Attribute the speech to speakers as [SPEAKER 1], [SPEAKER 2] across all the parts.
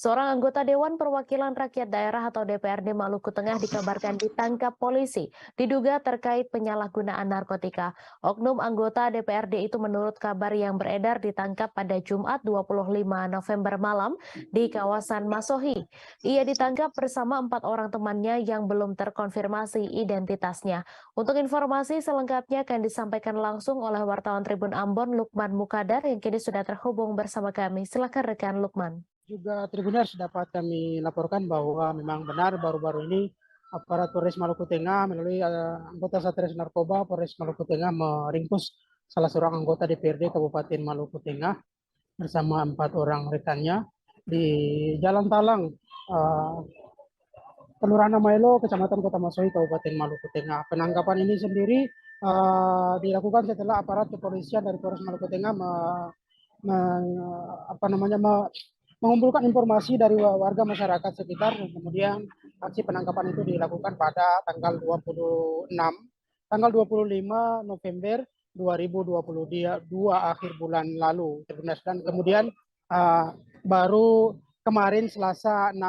[SPEAKER 1] Seorang anggota Dewan Perwakilan Rakyat Daerah atau DPRD Maluku Tengah dikabarkan ditangkap polisi, diduga terkait penyalahgunaan narkotika. Oknum anggota DPRD itu menurut kabar yang beredar ditangkap pada Jumat 25 November malam di kawasan Masohi. Ia ditangkap bersama 4 orang temannya yang belum terkonfirmasi identitasnya. Untuk informasi selengkapnya akan disampaikan langsung oleh wartawan Tribun Ambon, Lukman Mukadar, yang kini sudah terhubung bersama kami. Silakan rekan Lukman.
[SPEAKER 2] Juga Tribuners dapat kami laporkan bahwa memang benar baru-baru ini aparat Polres Maluku Tengah melalui anggota Satres Narkoba Polres Maluku Tengah meringkus salah seorang anggota DPRD Kabupaten Maluku Tengah bersama 4 orang rekannya di Jalan Talang, Kelurahan Maelo, Kecamatan Kota Masohi, Kabupaten Maluku Tengah. Penangkapan ini sendiri dilakukan setelah aparat kepolisian dari Polres Maluku Tengah mengumpulkan informasi dari warga masyarakat sekitar. Kemudian aksi penangkapan itu dilakukan pada tanggal 25 November 2022 akhir bulan lalu. Dan kemudian baru kemarin Selasa 6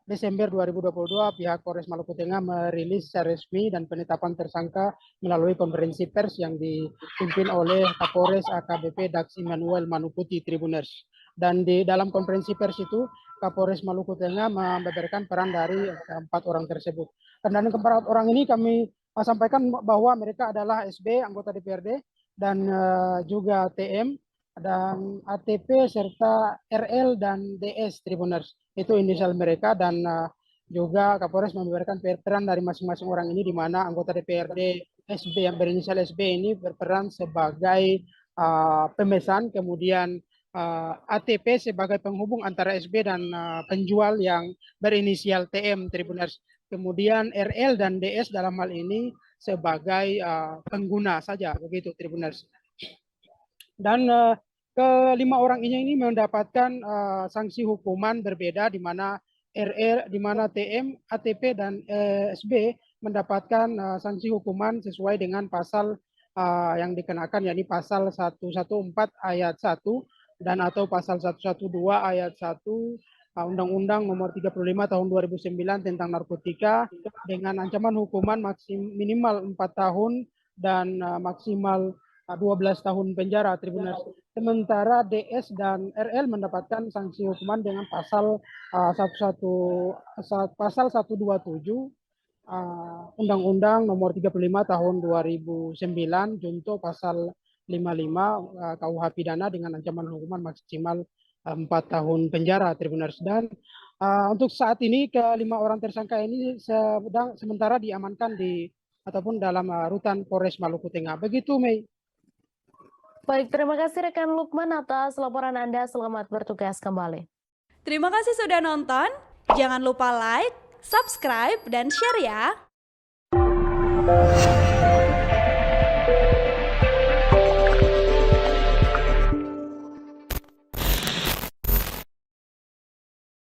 [SPEAKER 2] Desember 2022 pihak Polres Maluku Tengah merilis secara resmi dan penetapan tersangka melalui konferensi pers yang dipimpin oleh Kapolres AKBP Dax Immanuel Manuputi Tribuners. Dan di dalam konferensi pers itu Kapolres Maluku Tengah membeberkan peran dari 4 orang tersebut. Dan dari ke-4 orang ini kami sampaikan bahwa mereka adalah SB anggota DPRD dan juga TM dan ATP serta RL dan DS Tribuners. Itu inisial mereka dan juga Kapolres membeberkan peran dari masing-masing orang ini, di mana anggota DPRD SB yang berinisial SB ini berperan sebagai pemesan, kemudian ATP sebagai penghubung antara SB dan penjual yang berinisial TM Tribuners. Kemudian RL dan DS dalam hal ini sebagai pengguna saja, begitu Tribuners. Dan ke-5 orang ini mendapatkan sanksi hukuman berbeda, di mana RR, di mana TM, ATP dan SB mendapatkan sanksi hukuman sesuai dengan pasal yang dikenakan, yakni pasal 114 ayat 1 dan atau pasal 112 ayat 1 Undang-Undang Nomor 35 Tahun 2009 tentang narkotika dengan ancaman hukuman minimal 4 tahun dan maksimal 12 tahun penjara Tribuners. Sementara DS dan RL mendapatkan sanksi hukuman dengan pasal 127 Undang-Undang Nomor 35 Tahun 2009 junto pasal 55 KUH pidana dengan ancaman hukuman maksimal 4 tahun penjara Tribuners. Dan untuk saat ini ke-5 orang tersangka ini sementara diamankan ataupun dalam rutan Polres Maluku Tengah. Begitu, Mei.
[SPEAKER 1] Baik, terima kasih rekan Lukman atas laporan Anda. Selamat bertugas kembali.
[SPEAKER 3] Terima kasih sudah nonton. Jangan lupa like, subscribe, dan share ya.